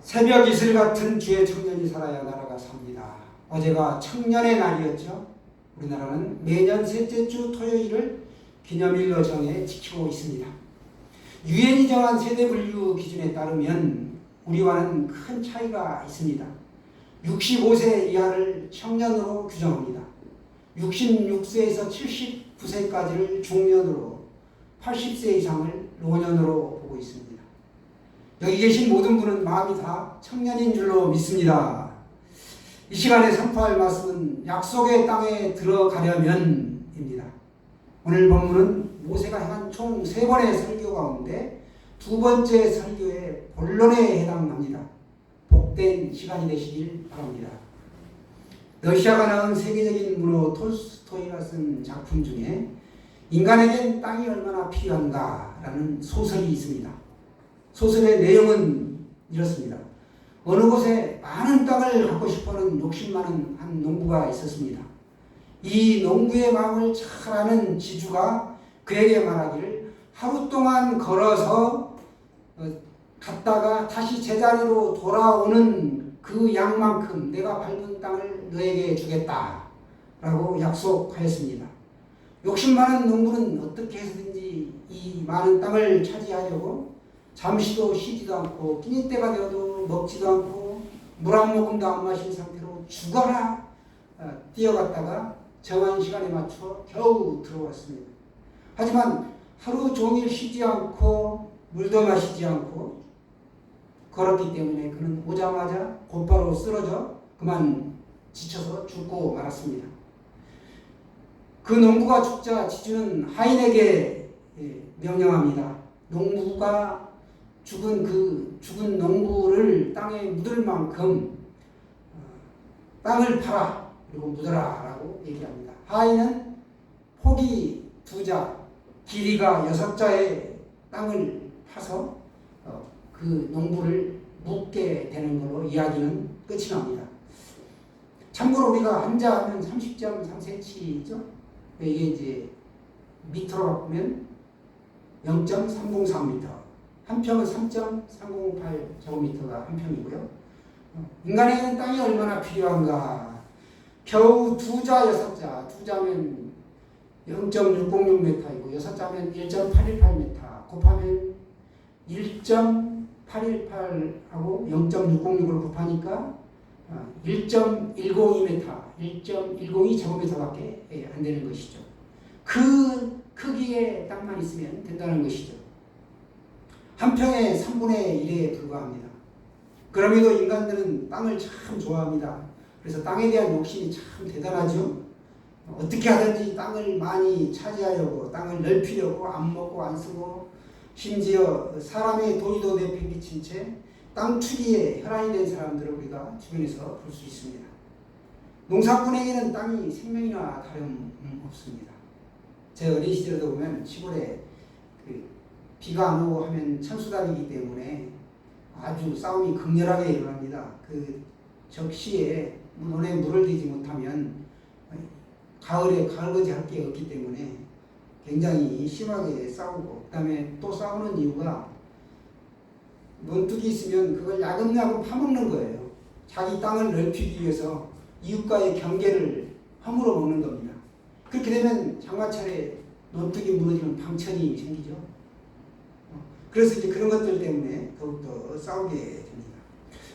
새벽 이슬 같은 주의 청년이 살아야 나라가 삽니다. 어제가 청년의 날이었죠. 우리나라는 매년 셋째 주 토요일을 기념일로 정해 지키고 있습니다. 유엔이 정한 세대 분류 기준에 따르면 우리와는 큰 차이가 있습니다. 65세 이하를 청년으로 규정합니다. 66세에서 79세까지를 중년으로, 80세 이상을 노년으로 보고 있습니다. 여기 계신 모든 분은 마음이 다 청년인 줄로 믿습니다. 이 시간에 선포할 말씀은 약속의 땅에 들어가려면입니다. 오늘 본문은 모세가 행한 총 3번의 설교 가운데 두 번째 설교의 본론에 해당합니다. 복된 시간이 되시길 바랍니다. 러시아가 낳은 세계적인 문호 톨스토이가 쓴 작품 중에 인간에겐 땅이 얼마나 필요한가라는 소설이 있습니다. 소설의 내용은 이렇습니다. 어느 곳에 많은 땅을 갖고 싶어하는 욕심 많은 한 농부가 있었습니다. 이 농부의 마음을 잘 아는 지주가 그에게 말하기를 하루 동안 걸어서 갔다가 다시 제자리로 돌아오는 그 양만큼 내가 밟은 땅을 너에게 주겠다 라고 약속하였습니다. 욕심 많은 농부는 어떻게 해서든지 이 많은 땅을 차지하려고 잠시도 쉬지도 않고 끼니 때가 되어도 먹지도 않고 물 한 모금도 안 마신 상태로 죽어라 뛰어갔다가 정한 시간에 맞춰 겨우 들어왔습니다. 하지만 하루 종일 쉬지 않고 물도 마시지 않고 걸었기 때문에 그는 오자마자 곧바로 쓰러져 그만 지쳐서 죽고 말았습니다. 그 농부가 죽자 지주는 하인에게 명령합니다. 농부가 죽은 농부를 땅에 묻을 만큼 땅을 팔아 그리고 묻어라 라고 얘기합니다. 하인은 폭이 2자, 길이가 6자의 땅을 파서 그 농부를 묻게 되는 걸로 이야기는 끝이 납니다. 참고로 우리가 한자 하면 30.3cm죠. 이게 이제 미터로 바꾸면 0.303m. 한 평은 3.308제곱미터가 한 평이고요. 인간에게는 땅이 얼마나 필요한가. 겨우 2자, 6자. 2자면 0.606m이고 6자면 1.818m. 곱하면 1.818하고 0.606을 곱하니까 1.102m, 1.102제곱미터밖에 안 되는 것이죠. 그 크기의 땅만 있으면 된다는 것이죠. 한 평의 3분의 1에 불과합니다. 그럼에도 인간들은 땅을 참 좋아합니다. 그래서 땅에 대한 욕심이 참 대단하죠. 어떻게 하든지 땅을 많이 차지하려고, 땅을 넓히려고 안 먹고 안 쓰고 심지어 사람의 돈이도 내팽개친 채 땅 투기에 혈안이 된 사람들을 우리가 주변에서 볼 수 있습니다. 농사꾼에게는 땅이 생명이나 다름없습니다. 제 어린 시절도 보면 시골에 비가 안 오고 하면 천수달이기 때문에 아주 싸움이 극렬하게 일어납니다. 그 적시에 논에 물을 대지 못하면 가을에 가을거지 할 게 없기 때문에 굉장히 심하게 싸우고, 그 다음에 또 싸우는 이유가 논둑이 있으면 그걸 야금야금 파먹는 거예요. 자기 땅을 넓히기 위해서 이웃과의 경계를 허물어 먹는 겁니다. 그렇게 되면 장마철에 논둑이 무너지는 방천이 생기죠. 그래서 이제 그런 것들 때문에 더욱더 싸우게 됩니다.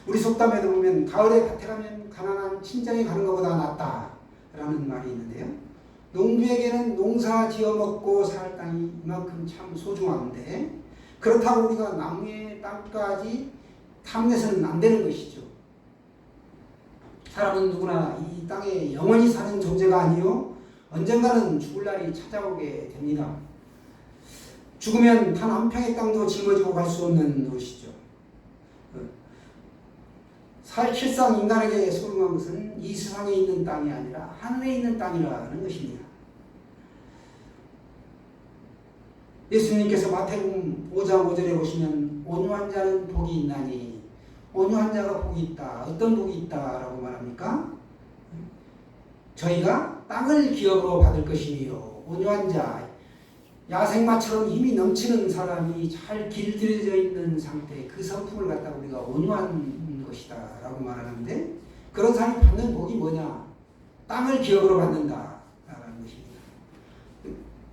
우리 속담에도 보면 가을에 밭에 가면 가난한 친정에 가는 것보다 낫다라는 말이 있는데요. 농부에게는 농사 지어 먹고 살 땅이 이만큼 참 소중한데 그렇다고 우리가 남의 땅까지 탐내서는 안 되는 것이죠. 사람은 누구나 이 땅에 영원히 사는 존재가 아니요 언젠가는 죽을 날이 찾아오게 됩니다. 죽으면 단 한 평의 땅도 짊어지고 갈 수 없는 것이죠. 실상 인간에게 소중한 것은 이 세상에 있는 땅이 아니라 하늘에 있는 땅이라는 것입니다. 예수님께서 마태복음 5장 5절에 보시면 온유한 자는 복이 있나니, 온유한 자가 복이 있다. 어떤 복이 있다라고 말합니까? 저희가 땅을 기업으로 받을 것이며, 온유한 자, 야생마처럼 힘이 넘치는 사람이 잘 길들여져 있는 상태, 그 성품을 갖다가 우리가 온유한 것이다 라고 말하는데, 그런 사람이 받는 복이 뭐냐? 땅을 기업으로 받는다라는 것입니다.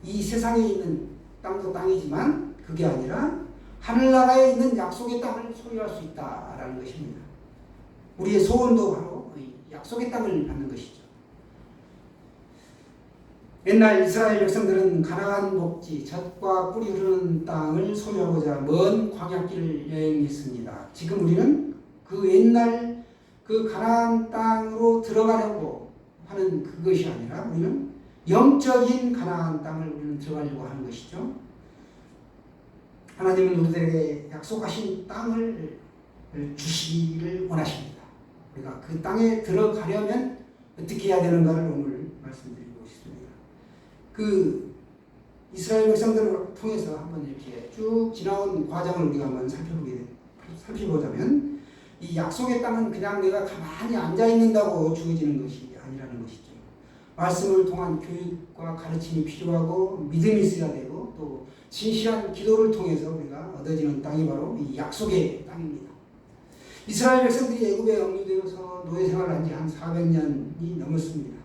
이 세상에 있는 땅도 땅이지만 그게 아니라 하늘나라에 있는 약속의 땅을 소유할 수 있다라는 것입니다. 우리의 소원도 바로 약속의 땅을 받는 것이죠. 옛날 이스라엘 백성들은 가나안 복지, 젖과 꿀이 흐르는 땅을 소유하고자 먼 광야길을 여행했습니다. 지금 우리는 그 옛날 그 가나안 땅으로 들어가려고 하는 그것이 아니라 우리는 영적인 가나안 땅을 우리는 들어가려고 하는 것이죠. 하나님은 우리들에게 약속하신 땅을 주시기를 원하십니다. 우리가 그 땅에 들어가려면 어떻게 해야 되는가를 오늘 말씀드리고 싶습니다. 그 이스라엘 백성들을 통해서 한번 이렇게 쭉 지나온 과정을 우리가 한번 살펴보자면, 이 약속의 땅은 그냥 내가 가만히 앉아 있는다고 주어지는 것이 아니라는 것이죠. 말씀을 통한 교육과 가르침이 필요하고 믿음이 있어야 되고, 또 진실한 기도를 통해서 우리가 얻어지는 땅이 바로 이 약속의 땅입니다. 이스라엘 백성들이 애굽에 억류되어서 노예 생활을 한 지 한 400년이 넘었습니다.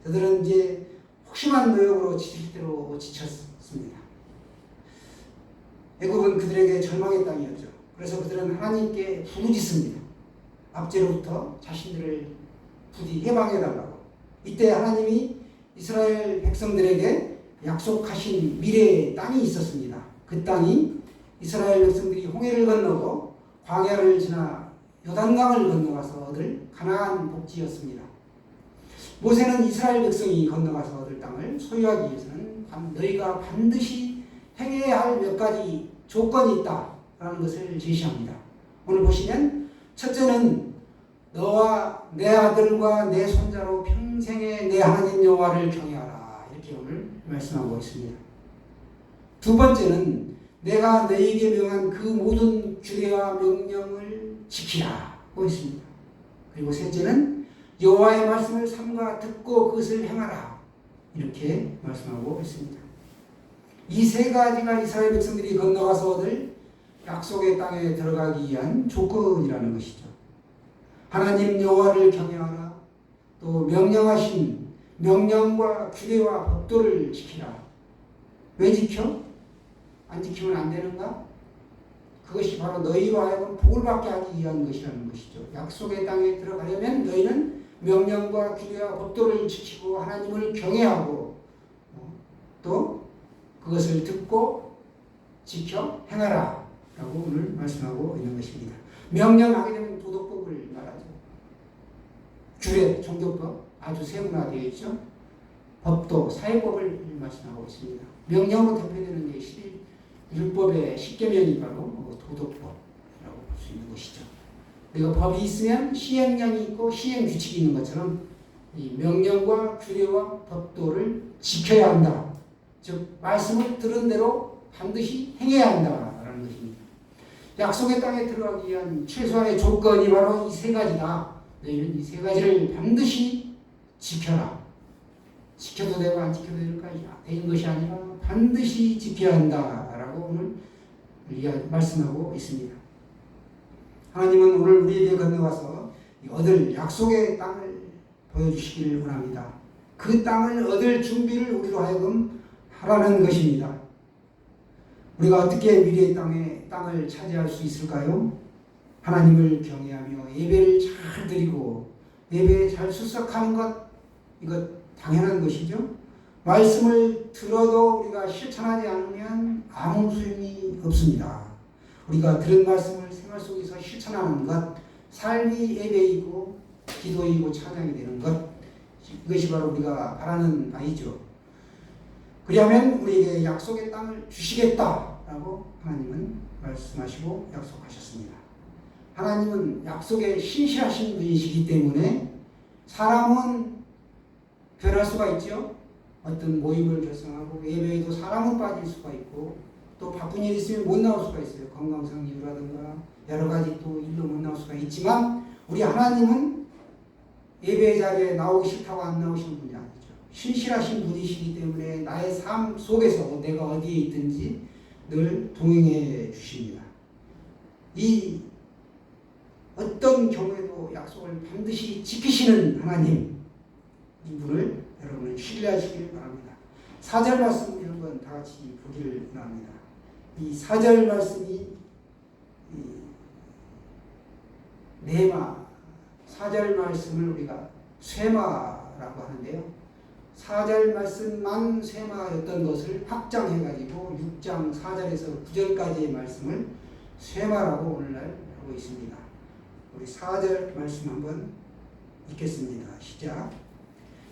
저들은 이제 혹심한 노역으로 지칠 대로 지쳤습니다. 애굽은 그들에게 절망의 땅이었죠. 그래서 그들은 하나님께 부르짖습니다. 압제로부터 자신들을 부디 해방해달라고. 이때 하나님이 이스라엘 백성들에게 약속하신 미래의 땅이 있었습니다. 그 땅이 이스라엘 백성들이 홍해를 건너고 광야를 지나 요단강을 건너가서 얻을 가나안 복지였습니다. 모세는 이스라엘 백성이 건너가서 얻을 땅을 소유하기 위해서는 너희가 반드시 행해야 할 몇 가지 조건이 있다라는 것을 제시합니다. 오늘 보시면 첫째는 너와 내 아들과 내 손자로 평생에 내 하나님 여호와를 경외하라, 이렇게 오늘 말씀하고 있습니다. 두 번째는 내가 너희에게 명한 그 모든 규례와 명령을 지키라고 했습니다. 그리고 셋째는 여호와의 말씀을 삼가 듣고 그것을 행하라, 이렇게 말씀하고 있습니다. 이 세 가지가 이스라엘 백성들이 건너가서 얻을 약속의 땅에 들어가기 위한 조건이라는 것이죠. 하나님 여호와를 경외하라, 또 명령하신 명령과 규례와 법도를 지키라. 왜 지켜? 안 지키면 안 되는가? 그것이 바로 너희로 하여금 복을 받게 하기 위한 것이라는 것이죠. 약속의 땅에 들어가려면 너희는 명령과 규례와 법도를 지키고 하나님을 경외하고 또 그것을 듣고 지켜 행하라 라고 오늘 말씀하고 있는 것입니다. 명령하게 되면 도덕법을 말하죠. 규례, 종교법 아주 세분화되어 있죠. 법도, 사회법을 말씀하고 있습니다. 명령으로 대표되는 게 율법의 10계명이 바로 도덕법이라고 볼 수 있는 것이죠. 내가 법이 있으면 시행령이 있고 시행 규칙이 있는 것처럼 이 명령과 규례와 법도를 지켜야 한다. 즉 말씀을 들은 대로 반드시 행해야 한다라는 것입니다. 약속의 땅에 들어가기 위한 최소한의 조건이 바로 이 세 가지다. 너희는 이 세 가지를 반드시 지켜라. 지켜도 되고 안 지켜도 되는 것이 아니라 반드시 지켜야 한다라고 오늘 말씀하고 있습니다. 하나님은 오늘 우리에게 건너와서 얻을 약속의 땅을 보여주시기를 원합니다. 그 땅을 얻을 준비를 우리로 하여금 하라는 것입니다. 우리가 어떻게 미래의 땅을 차지할 수 있을까요? 하나님을 경외하며 예배를 잘 드리고 예배에 잘 출석하는 것, 이것 당연한 것이죠. 말씀을 들어도 우리가 실천하지 않으면 아무 소용이 없습니다. 우리가 들은 말씀을 생활 속에서 실천하는 것, 삶이 예배이고 기도이고 찬양이 되는 것, 이것이 바로 우리가 바라는 바이죠. 그리하면 우리에게 약속의 땅을 주시겠다라고 하나님은 말씀하시고 약속하셨습니다. 하나님은 약속에 신실하신 분이시기 때문에 사람은 변할 수가 있죠. 어떤 모임을 결성하고 예배에도 사람은 빠질 수가 있고 또 바쁜 일이 있으면 못 나올 수가 있어요. 건강상 이유라든가 여러 가지 또 일로 못 나올 수가 있지만 우리 하나님은 예배 자리에 나오기 싫다고 안 나오시는 분이 아니죠. 신실하신 분이시기 때문에 나의 삶 속에서 내가 어디에 있든지 늘 동행해 주십니다. 이 어떤 경우에도 약속을 반드시 지키시는 하나님, 이분을 여러분은 신뢰하시길 바랍니다. 4절 말씀 한번 다 같이 보기를 바랍니다. 이 4절 말씀이 네마, 4절 말씀을 우리가 쇠마라고 하는데요. 4절 말씀만 쇠마였던 것을 확장해가지고 6장 4절에서 9절까지의 말씀을 쇠마라고 오늘날 하고 있습니다. 우리 4절 말씀 한번 읽겠습니다. 시작.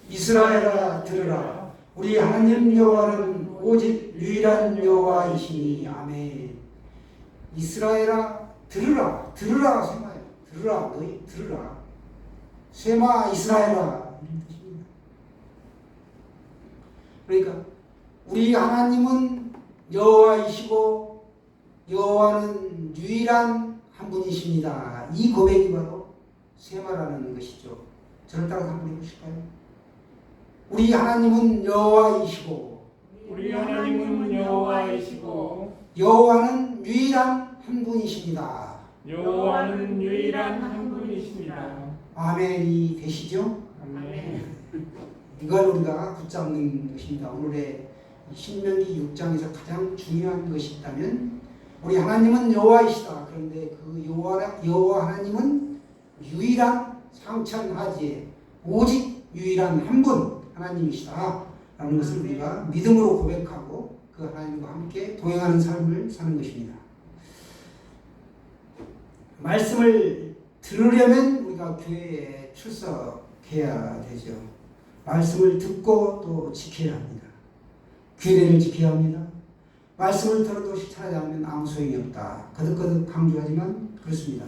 이스라엘아 들으라. 우리 하나님 여호와는 오직 유일한 여호와이시니. 아멘. 이스라엘아 들으라. 들으라 쇠마야. 들으라. 너희 들으라. 쇠마 이스라엘아. 그러니까 우리 하나님은 여호와이시고 여호와는 유일한 한 분이십니다. 이 고백이 바로 쇠마라는 것이죠. 저를 따라서 한번 해보실까요? 우리 하나님은 여호와이시고 우리 하나님은 여호와이시고 여호와는 유일한 한 분이십니다. 여호와는 유일한 한 분이십니다. 아멘이 되시죠? 아멘. 이걸 우리가 붙잡는 것입니다. 오늘의 신명기 6장에서 가장 중요한 것이 있다면 우리 하나님은 여호와이시다. 그런데 그 여호와 하나님은 유일한 상천하지에 오직 유일한 한 분 하나님이시다 라는 것을 우리가 믿음으로 고백하고 그 하나님과 함께 동행하는 삶을 사는 것입니다. 말씀을 들으려면 우리가 교회에 출석해야 되죠. 말씀을 듣고 또 지켜야 합니다. 규례를 지켜야 합니다. 말씀을 들어도 실천하지 않으면 아무 소용이 없다. 거듭거듭 강조하지만 그렇습니다.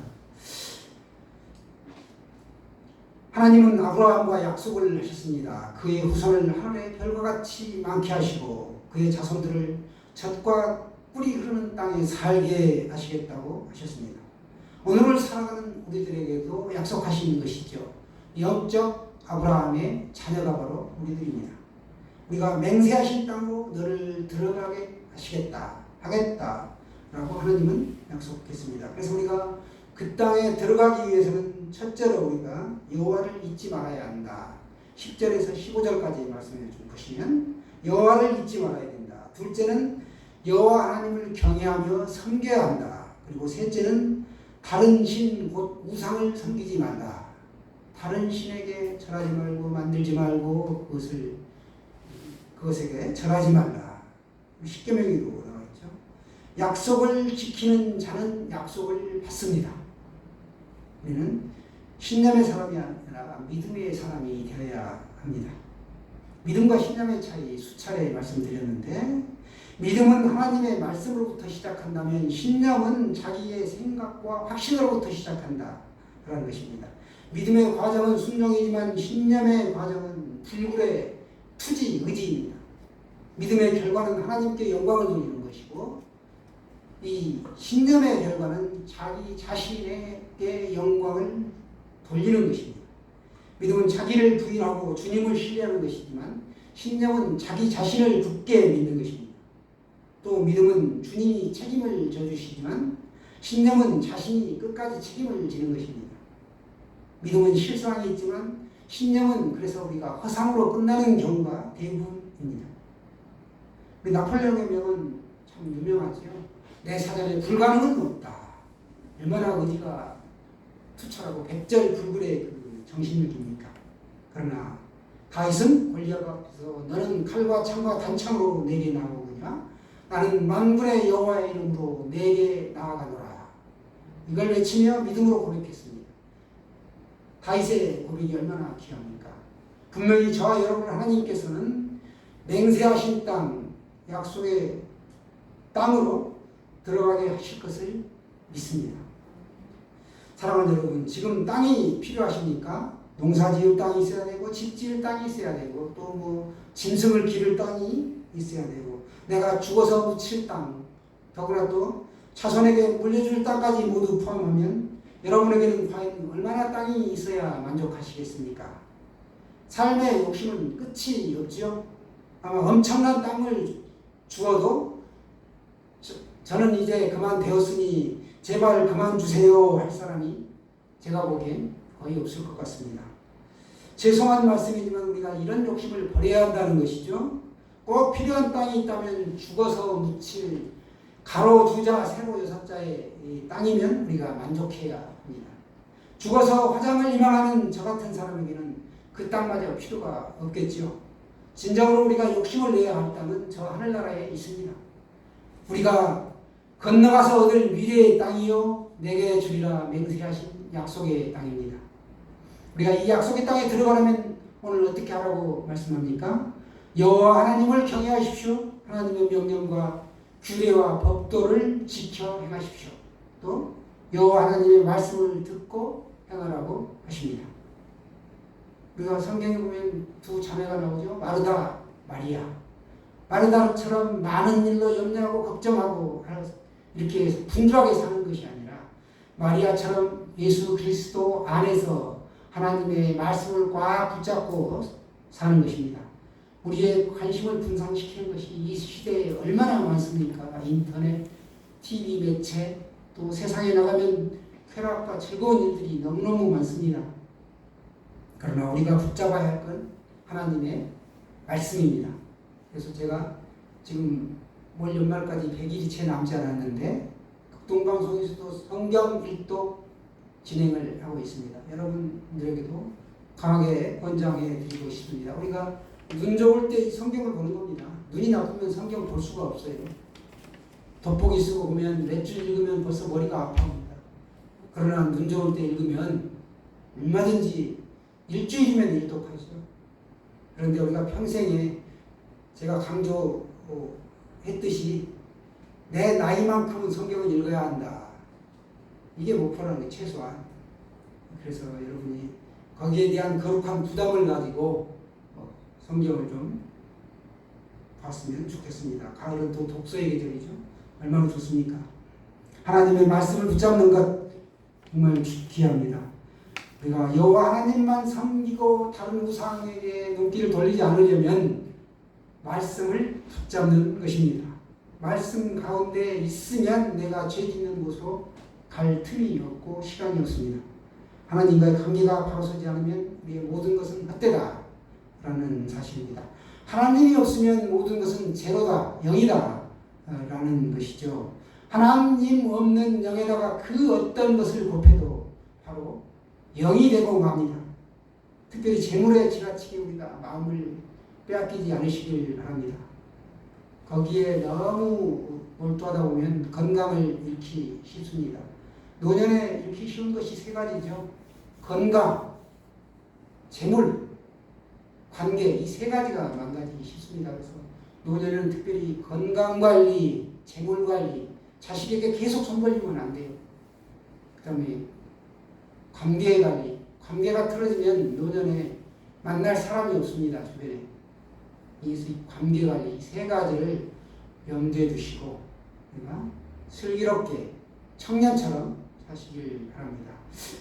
하나님은 아브라함과 약속을 하셨습니다. 그의 후손을 하늘의 별과 같이 많게 하시고 그의 자손들을 젖과 꿀이 흐르는 땅에 살게 하시겠다고 하셨습니다. 오늘을 살아가는 우리들에게도 약속하신 것이죠. 영적 아브라함의 자녀가 바로 우리들입니다. 우리가 맹세하신 땅으로 너를 들어가게 하겠다 라고 하나님은 약속했습니다. 그래서 우리가 그 땅에 들어가기 위해서는 첫째로 우리가 여호와를 잊지 말아야 한다. 10절에서 15절까지 말씀을 좀 보시면 여호와를 잊지 말아야 된다. 둘째는 여호와 하나님을 경외하며 섬겨야 한다. 그리고 셋째는 다른 신 곧 우상을 섬기지 말라. 다른 신에게 절하지 말고 만들지 말고 그것에게 절하지 말라. 십계명에도 나와 있죠. 약속을 지키는 자는 약속을 받습니다. 우리는 신념의 사람이 아니라 믿음의 사람이 되어야 합니다. 믿음과 신념의 차이 수차례 말씀드렸는데 믿음은 하나님의 말씀으로부터 시작한다면 신념은 자기의 생각과 확신으로부터 시작한다. 라는 것입니다. 믿음의 과정은 순종이지만 신념의 과정은 불굴의 투지, 의지입니다. 믿음의 결과는 하나님께 영광을 돌리는 것이고 이 신념의 결과는 자기 자신에게 영광을 돌리는 것입니다. 믿음은 자기를 부인하고 주님을 신뢰하는 것이지만 신념은 자기 자신을 굳게 믿는 것입니다. 또 믿음은 주님이 책임을 져주시지만 신념은 자신이 끝까지 책임을 지는 것입니다. 믿음은 실상이 있지만 신념은 그래서 우리가 허상으로 끝나는 경우가 대부분입니다. 우리 나폴레옹의 명은 참 유명하죠. 내 사전에 불가능은 없다. 얼마나 의지가 투철하고 백절불굴의 그 정신력입니까? 그러나 다윗은 골리앗 앞에서 너는 칼과 창과 단창으로 내게 나오느냐? 나는 만군의 여호와의 이름으로 내게 나아가노라. 이걸 외치며 믿음으로 고백했습니다. 다윗의 고백이 얼마나 귀합니까? 분명히 저와 여러분 하나님께서는 맹세하신 땅, 약속의 땅으로 들어가게 하실 것을 믿습니다. 사랑하는 여러분, 지금 땅이 필요하십니까? 농사 지을 땅이 있어야 되고 집 지을 땅이 있어야 되고 또 뭐 짐승을 기를 땅이 있어야 되고 내가 죽어서 묻힐 땅, 더구나 또 자손에게 물려줄 땅까지 모두 포함하면 여러분에게는 과연 얼마나 땅이 있어야 만족하시겠습니까? 삶의 욕심은 끝이 없지요. 아마 엄청난 땅을 주어도 저는 이제 그만 되었으니 제발 그만 주세요 할 사람이 제가 보기엔 거의 없을 것 같습니다. 죄송한 말씀이지만 우리가 이런 욕심을 버려야 한다는 것이죠. 꼭 필요한 땅이 있다면 죽어서 묻힐 가로 2자 세로 6자의 땅이면 우리가 만족해야 합니다. 죽어서 화장을 희망하는 저 같은 사람에게는 그 땅마저 필요가 없겠지요. 진정으로 우리가 욕심을 내야 할 땅은 저 하늘나라에 있습니다. 우리가 건너가서 얻을 미래의 땅이요 내게 주리라 맹세하신 약속의 땅입니다. 우리가 이 약속의 땅에 들어가려면 오늘 어떻게 하라고 말씀합니까? 여호와 하나님을 경외하십시오. 하나님의 명령과 규례와 법도를 지켜 행하십시오. 또 여호와 하나님의 말씀을 듣고 행하라고 하십니다. 우리가 성경에 보면 두 자매가 나오죠. 마르다, 마리아. 마르다처럼 많은 일로 염려하고 걱정하고 이렇게 분주하게 사는 것이 아니라 마리아처럼 예수 그리스도 안에서 하나님의 말씀을 꽉 붙잡고 사는 것입니다. 우리의 관심을 분산시키는 것이 이 시대에 얼마나 많습니까? 인터넷, TV 매체, 또 세상에 나가면 쾌락과 즐거운 일들이 너무너무 많습니다. 그러나 우리가 붙잡아야 할 건 하나님의 말씀입니다. 그래서 제가 지금 올 연말까지 100일이 채 남지 않았는데 극동방송에서도 성경 일독 진행을 하고 있습니다. 여러분들에게도 강하게 권장해 드리고 싶습니다. 우리가 눈 좋을 때 성경을 보는 겁니다. 눈이 나쁘면 성경 볼 수가 없어요. 돋보기 쓰고 보면 몇 줄 읽으면 벌써 머리가 아파합니다. 그러나 눈 좋을 때 읽으면 얼마든지 일주일이면 일독하죠. 그런데 우리가 평생에 제가 강조했듯이 내 나이만큼은 성경을 읽어야 한다. 이게 목표라는 게 최소한. 그래서 여러분이 거기에 대한 거룩한 부담을 가지고 성경을 좀 봤으면 좋겠습니다. 가을은 또 독서의 계절이죠. 얼마나 좋습니까? 하나님의 말씀을 붙잡는 것 정말 귀합니다. 우리가 여호와 하나님만 섬기고 다른 우상에게 눈길을 돌리지 않으려면 말씀을 붙잡는 것입니다. 말씀 가운데 있으면 내가 죄 짓는 곳으로 갈 틈이 없고 시간이 없습니다. 하나님과의 관계가 바로 서지 않으면 우리의 모든 것은 헛되다 라는 사실입니다. 하나님이 없으면 모든 것은 제로다, 영이다 라는 것이죠. 하나님 없는 영에다가 그 어떤 것을 곱해도 바로 영이 되고 맙니다. 특별히 재물에 지나치게 우리가 마음을 빼앗기지 않으시길 바랍니다. 거기에 너무 몰두하다 보면 건강을 잃기 쉽습니다. 노년에 잃기 쉬운 것이 3가지죠. 건강, 재물, 관계, 이 3가지가 망가지기 쉽습니다. 그래서 노년에는 특별히 건강관리, 재물관리, 자식에게 계속 손 벌리면 안 돼요. 그 다음에 관계관리, 관계가 틀어지면 노년에 만날 사람이 없습니다. 주변에. 이 관계관리, 3가지를 염두에 두시고 우리가 슬기롭게 청년처럼 사시길 바랍니다.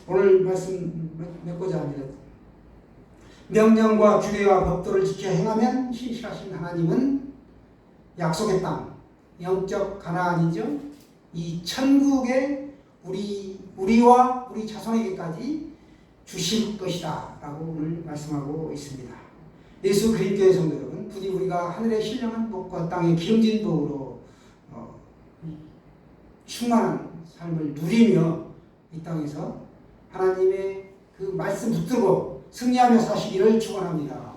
오늘 말씀 맺고자 합니다. 명령과 규례와 법도를 지켜 행하면 신실하신 하나님은 약속의 땅, 영적 가나안이죠. 이 천국에 우리와 우리 자손에게까지 주실 것이다 라고 오늘 말씀하고 있습니다. 예수 그리스도의 성도 여러분, 부디 우리가 하늘의 신령한 복과 땅의 기름진 복으로 충만한 삶을 누리며 이 땅에서 하나님의 그 말씀 붙들고 승리하며 사시기를 축원합니다.